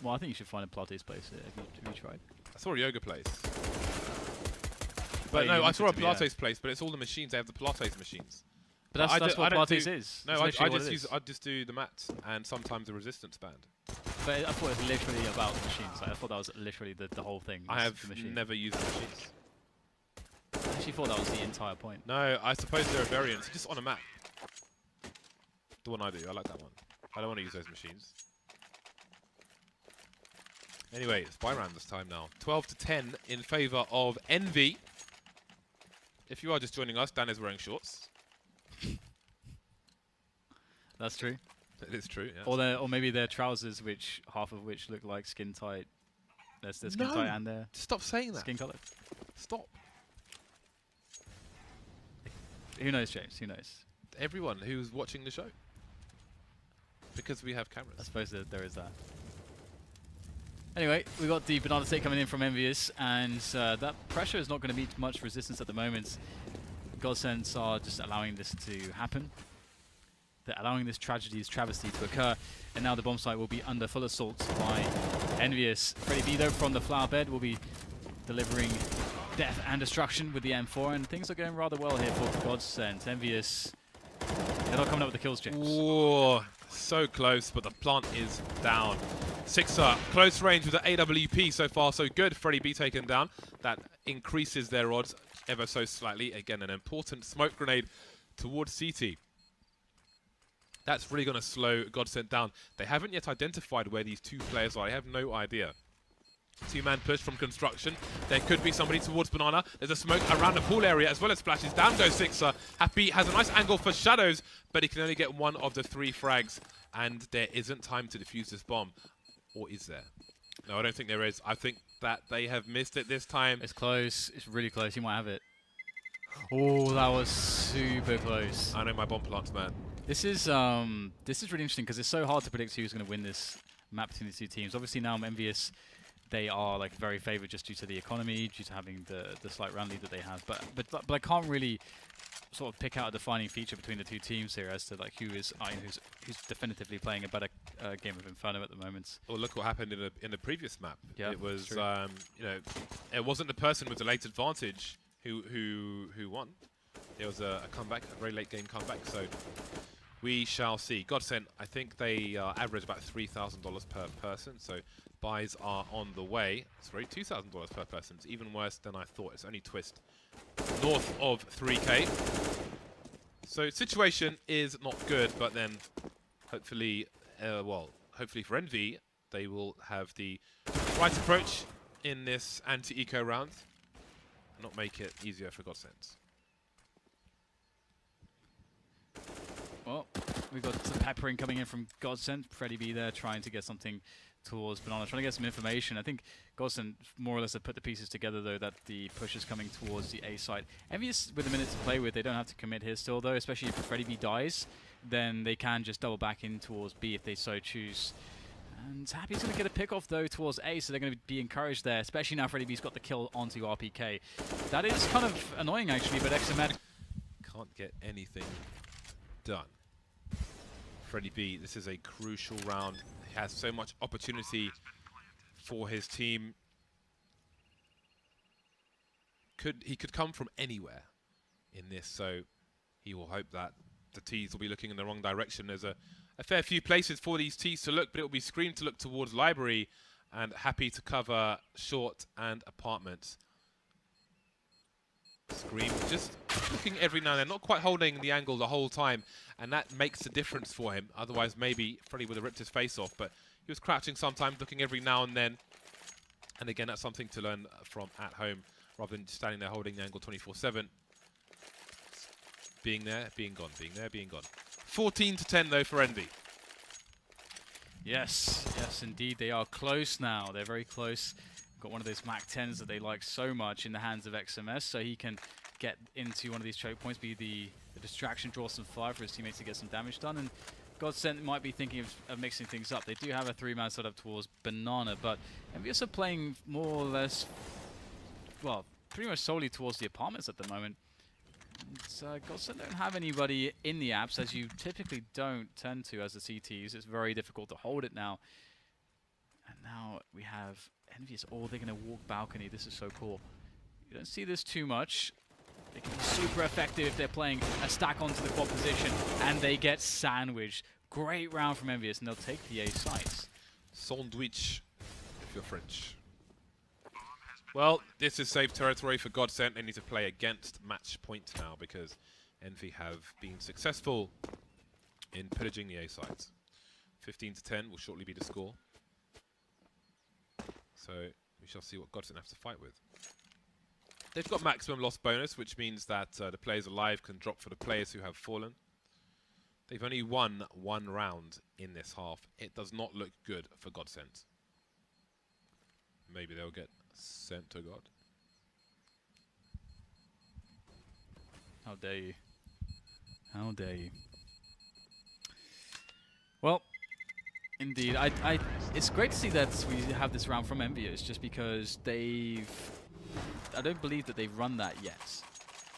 Well, I think you should find a Pilates place. Have you tried? I saw a yoga place. But But no, you I want saw it a to be, yeah. Pilates place, but it's all the machines. They have the Pilates machines. But I that's do- what I don't Pilates do- is. No, It's I literally what just it use is. I just do the mats and sometimes the resistance band. But I thought it was literally about the machines. Like, I thought that was literally the whole thing. I was have the machine. never used the machines. I actually thought that was the entire point. No, I suppose there are variants. Just on a mat. The one I do, I like that one. I don't want to use those machines. Anyway, it's by round this time now. 12-10 in favour of Envy. If you are just joining us, Dan is wearing shorts. That's true. It is true, yeah. Or maybe their trousers, which half of which look like skin tight. There's skin No. tight and their Stop saying that. skin color. Stop. Who knows, James? Who knows? Everyone who's watching the show. Because we have I cameras. suppose there is that. Anyway, we got the banana take coming in from ENVYUS, and that pressure is not going to meet much resistance at the moment. GODSENT are just allowing this to happen. They're allowing this tragedy, this travesty to occur, and now the bomb site will be under full assault by ENVYUS. Freddy B, though, from the flower bed will be delivering death and destruction with the M4, and things are going rather well here for GODSENT. ENVYUS, they're not coming up with the kills, James. Whoa, so close, but the plant is down. Sixer, close range with the AWP so far, so good. Freddy B taken down. That increases their odds ever so slightly. Again, an important smoke grenade towards CT. That's really going to slow GODSENT down. They haven't yet identified where these two players are. I have no idea. Two-man push from construction. There could be somebody towards Banana. There's a smoke around the pool area as well as splashes. Down goes Sixer. Happy has a nice angle for Shadows, but he can only get one of the 3 frags, and there isn't time to defuse this bomb. Or is there? No, I don't think there is. I think that they have missed it this time. It's close. It's really close. You might have it. Oh, that was super close. I know my bomb plants, man. This is really interesting because it's so hard to predict who's going to win this map between the two teams. Obviously now ENVYUS, they are like very favoured just due to the economy, due to having the slight round lead that they have. But I can't really sort of pick out a defining feature between the two teams here as to like who's definitively playing a better game of Inferno at the moment. Well, look what happened in the previous map. Yeah, it was true. you know, it wasn't the person with the late advantage who won. It was a comeback, a very late game comeback. So we shall see. GODSENT, I think they average about $3,000 per person. So buys are on the way. Sorry, $2,000 per person. It's even worse than I thought. It's only twist north of 3K. So situation is not good, but then hopefully, hopefully for Envy, they will have the right approach in this anti-eco round and not make it easier for GODSENT. Well, we've got some peppering coming in from GODSENT. Freddy B there trying to get something towards Banana, trying to get some information. I think GODSENT more or less have put the pieces together, though, that the push is coming towards the A site. ENVYUS with a minute to play with, they don't have to commit here still, though, especially if Freddy B dies, then they can just double back in towards B if they so choose. And Happy's going to get a pick off, though, towards A, so they're going to be encouraged there, especially now Freddy B's got the kill onto RPK. That is kind of annoying, actually, but Exomed Can't get anything done. Freddy B, this is a crucial round. He has so much opportunity for his team. He could come from anywhere in this, so he will hope that the T's will be looking in the wrong direction. There's a fair few places for these T's to look, but it will be Scream to look towards Library and Happy to cover Short and Apartments. Scream just looking every now and then, not quite holding the angle the whole time, and that makes a difference for him. Otherwise, maybe Freddy would have ripped his face off, but he was crouching sometimes, looking every now and then. And again, that's something to learn from at home, rather than standing there holding the angle 24/7. Being there, being gone, being there, being gone. 14-10 though for Envy. Yes, yes, indeed, they are close now. They're very close. Got one of those map 10s that they like so much in the hands of XMS, so he can get into one of these choke points, be the distraction, draw some fire for his teammates to get some damage done. And GODSENT might be thinking of mixing things up. They do have a 3-man setup towards Banana, but ENVYUS are playing more or less, well, pretty much solely towards the apartments at the moment. GODSENT don't have anybody in the apps, as you typically don't tend to as the CTs. It's very difficult to hold it now. And now we have ENVYUS. Oh, they're going to walk balcony. This is so cool. You don't see this too much. They can be super effective if they're playing a stack onto the quad position, and they get sandwiched. Great round from ENVYUS, and they'll take the A sites. Sandwich, if you're French. Well, this is safe territory for GODSENT. They need to play against match point now because Envy have been successful in pillaging the A sites. 15-10 will shortly be the score. So we shall see what GODSENT have to fight with. They've got maximum loss bonus, which means that the players alive can drop for the players who have fallen. They've only won 1 round in this half. It does not look good for GODSENT. Maybe they'll get sent to God. How dare you? How dare you? Well, indeed, it's great to see that we have this round from ENVYUS, just because I don't believe that they've run that yet.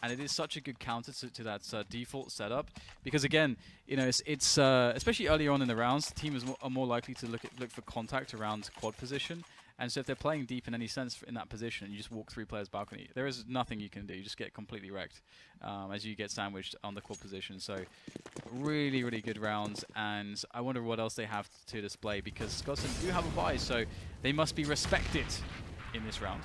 And it is such a good counter to that default setup, because again, you know, it's especially earlier on in the rounds, the team are more likely to look for contact around quad position. And so if they're playing deep in any sense in that position, you just walk 3 players balcony, there is nothing you can do. You just get completely wrecked as you get sandwiched on the quad position. So really, really good rounds. And I wonder what else they have to display, because GODSENT do have a bye, so they must be respected in this round.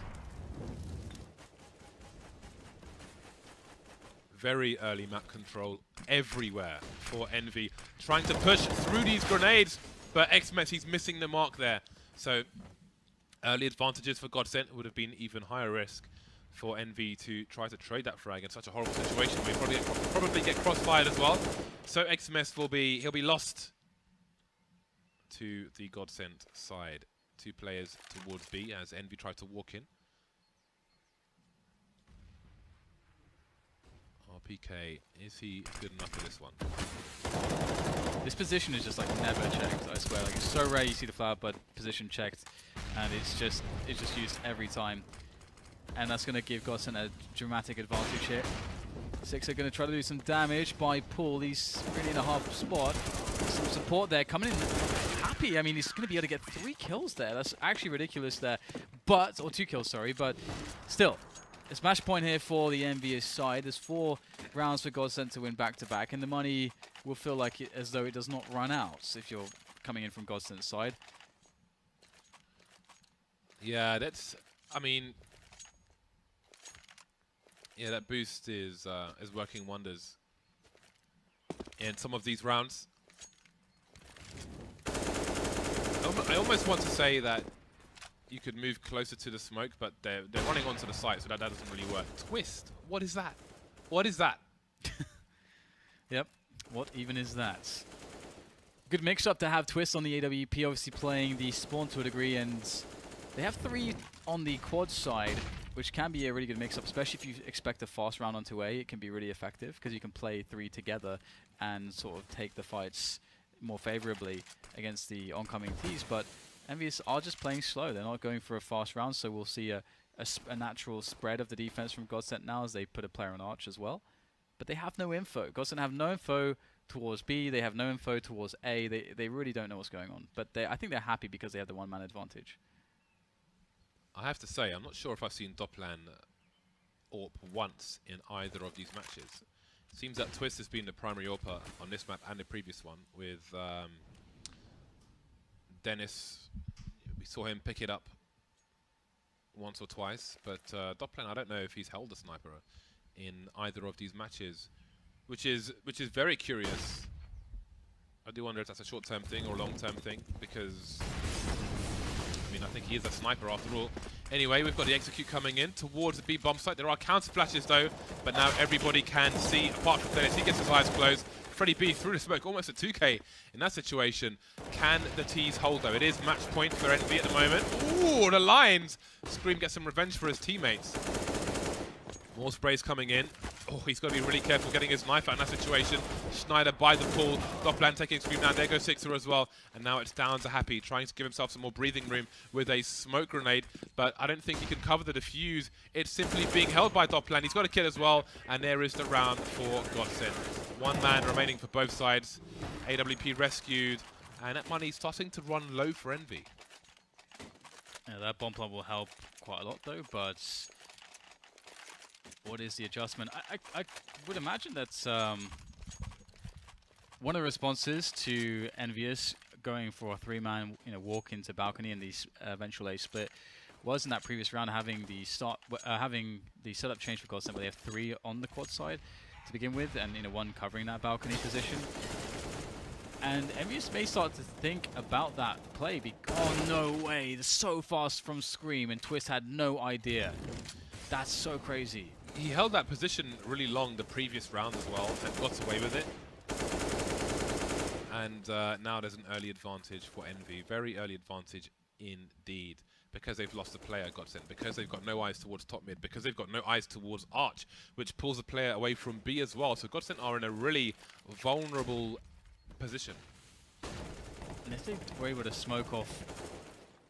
Very early map control everywhere for Envy. Trying to push through these grenades, but XMS, he's missing the mark there. So early advantages for GODSENT would have been even higher risk for Envy to try to trade that frag in such a horrible situation. We probably get crossfired as well. So XMS he'll be lost to the GODSENT side. 2 players towards B as Envy tried to walk in. RPK, is he good enough for this one? This position is just like never checked, I swear. Like, it's so rare you see the flower bud position checked, and it's just used every time. And that's going to give GODSENT a dramatic advantage here. 6 are going to try to do some damage by Paul. He's really in a hard spot. Some support there coming in happy. I mean, he's going to be able to get 3 kills there. That's actually ridiculous there. But, or 2 kills, sorry. But still, it's match point here for the ENVYUS side. There's 4 rounds for GODSENT to win back-to-back, and the money will feel like as though it does not run out if you're coming in from GODSENT's side. Yeah, that's, I mean, yeah, that boost is working wonders in some of these rounds. I almost want to say that you could move closer to the smoke, but they're running onto the site, so that doesn't really work. Twist, what is that? What is that? Yep, what even is that? Good mix-up to have Twist on the AWP, obviously playing the spawn to a degree, and they have 3 on the quad side, which can be a really good mix-up, especially if you expect a fast round onto A. It can be really effective, because you can play 3 together and sort of take the fights more favorably against the oncoming Ts, but ENVYUS are just playing slow. They're not going for a fast round, so we'll see a natural spread of the defense from GODSENT now as they put a player on Arch as well. But they have no info. GODSENT have no info towards B. They have no info towards A. They really don't know what's going on. But I think they're happy because they have the 1-man advantage. I have to say, I'm not sure if I've seen Dopplan AWP once in either of these matches. Seems that Twist has been the primary AWPer on this map and the previous one with Dennis. We saw him pick it up once or twice, but Doppler, I don't know if he's held a sniper in either of these matches, which is very curious. I do wonder if that's a short-term thing or a long-term thing, because I mean, I think he is a sniper after all. Anyway, we've got the execute coming in towards the B bomb site. There are counter flashes though, but now everybody can see, apart from Dennis. He gets his eyes closed. Freddy B through the smoke, almost a 2K in that situation. Can the T's hold though? It is match point for Envy at the moment. Ooh, the Lions! Scream gets some revenge for his teammates. More sprays coming in. Oh, he's got to be really careful getting his knife out in that situation. Schneider by the pool. Doppler taking Scream down. There goes Sixer as well. And now it's down to Happy, trying to give himself some more breathing room with a smoke grenade. But I don't think he can cover the defuse. It's simply being held by Doppler. He's got a kill as well. And there is the round for GODSENT. One man remaining for both sides. AWP rescued. And that money's starting to run low for Envy. Yeah, that bomb plant will help quite a lot though, but what is the adjustment? I would imagine that's one of the responses to ENVYUS going for a 3-man walk into balcony in the eventual A split was in that previous round having the setup change for GODSENT, where they have 3 on the quad side to begin with, and 1 covering that balcony position. And ENVYUS may start to think about that play. Oh no way! They're so fast from Scream, and Twist had no idea. That's so crazy. He held that position really long the previous round as well and got away with it. And now there's an early advantage for Envy. Very early advantage indeed. Because they've lost a player, GODSENT. Because they've got no eyes towards top mid. Because they've got no eyes towards Arch, which pulls a player away from B as well. So GODSENT are in a really vulnerable position. And if they were able to smoke off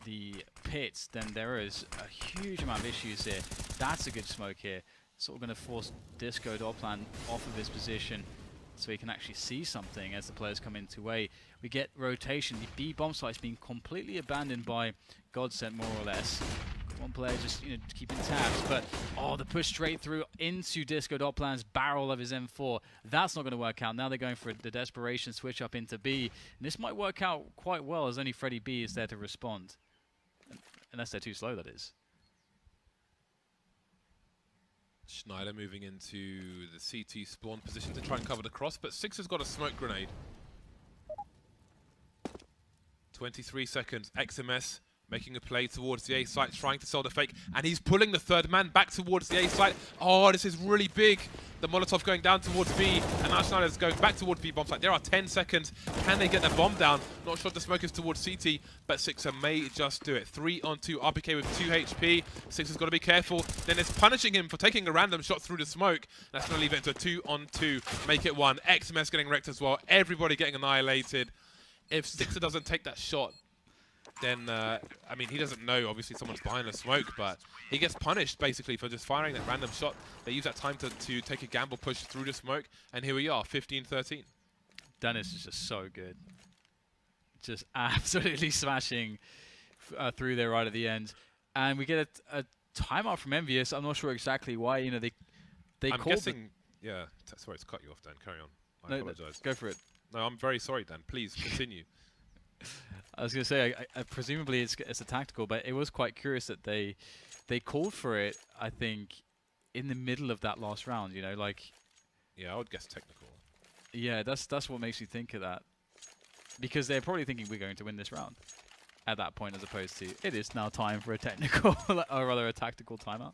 the pits, then there is a huge amount of issues here. That's a good smoke here. Sort of going to force Disco Doppler off of his position so he can actually see something as the players come into A. We get rotation. The B bomb site is being completely abandoned by GODSENT, more or less. One player just keeping tabs, but the push straight through into Disco Doppler's barrel of his M4. That's not going to work out. Now they're going for the desperation switch up into B. And this might work out quite well, as only Freddy B is there to respond. Unless they're too slow, that is. Schneider moving into the CT spawn position to try and cover the cross, but Six has got a smoke grenade. 23 seconds. XMS making a play towards the A site, trying to sell the fake, and he's pulling the 3rd man back towards the A site. Oh, this is really big. The Molotov going down towards B, and now Schneider's going back towards B bomb site. There are 10 seconds. Can they get the bomb down? Not sure if the smoke is towards CT, but Sixer may just do it. 3 on 2. RPK with 2 HP. Sixer's got to be careful. Then it's punishing him for taking a random shot through the smoke. That's going to leave it into a 2 on 2. Make it 1. XMS getting wrecked as well. Everybody getting annihilated. If Sixer doesn't take that shot, then, I mean, he doesn't know, obviously, someone's behind the smoke, but he gets punished, basically, for just firing that random shot. They use that time to take a gamble push through the smoke, and here we are, 15-13. Dennis is just so good. Just absolutely smashing through there right at the end. And we get a timeout from ENVYUS. I'm not sure exactly why, they I'm called guessing, yeah, sorry to cut you off, Dan, carry on. I apologize. Go for it. No, I'm very sorry, Dan, please, continue. I was going to say, presumably it's a tactical, but it was quite curious that they called for it, I think, in the middle of that last round, like... Yeah, I would guess technical. Yeah, that's what makes me think of that. Because they're probably thinking we're going to win this round at that point, as opposed to, it is now time for a technical, or rather a tactical timeout.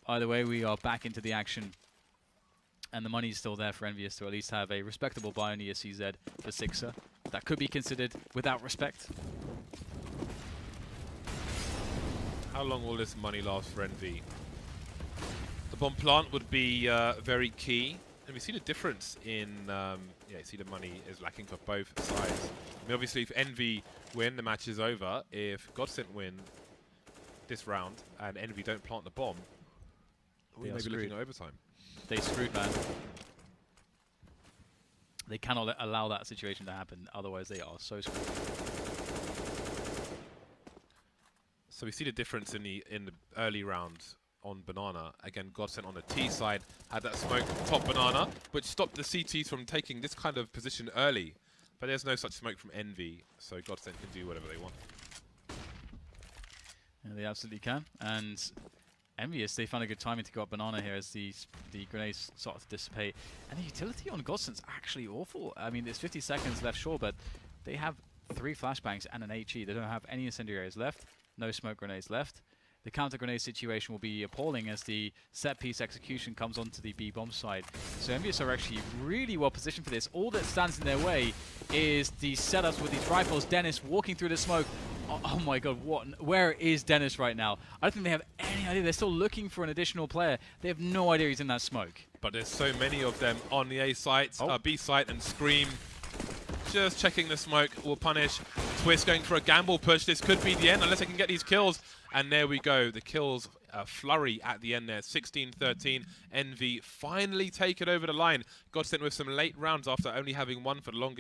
Either way, we are back into the action. And the money's still there for ENVYUS to at least have a respectable buy on ESCZ for Sixer. That could be considered without respect. How long will this money last for Envy? The bomb plant would be very key. And we see the difference in, yeah, you see the money is lacking for both sides. I mean, obviously, if Envy win, the match is over. If GODSENT win this round and Envy don't plant the bomb, we may be looking at overtime. They screwed, man. They cannot allow that situation to happen, otherwise they are so screwed. So we see the difference in the early round on banana. Again, GODSENT on the T side had that smoke top banana, which stopped the CTs from taking this kind of position early. But there's no such smoke from Envy, so GODSENT can do whatever they want. Yeah, they absolutely can. And ENVYUS, they found a good timing to go up banana here as the grenades sort of dissipate. And the utility on GODSENT's actually awful. I mean, there's 50 seconds left, sure, but they have 3 flashbangs and an HE. They don't have any incendiaries left, no smoke grenades left. The counter grenade situation will be appalling as the set piece execution comes onto the B bomb side. So ENVYUS are actually really well positioned for this. All that stands in their way is the setups with these rifles. Dennis walking through the smoke. Oh my god, where is Dennis right now? I don't think they have any idea. They're still looking for an additional player. They have no idea he's in that smoke. But there's so many of them on the A site, B site, and Scream just checking the smoke will punish. Twist going for a gamble push. This could be the end unless they can get these kills. And there we go. The kills flurry at the end there. 16-13. Envy finally take it over the line. GODSENT with some late rounds after only having one for the longest.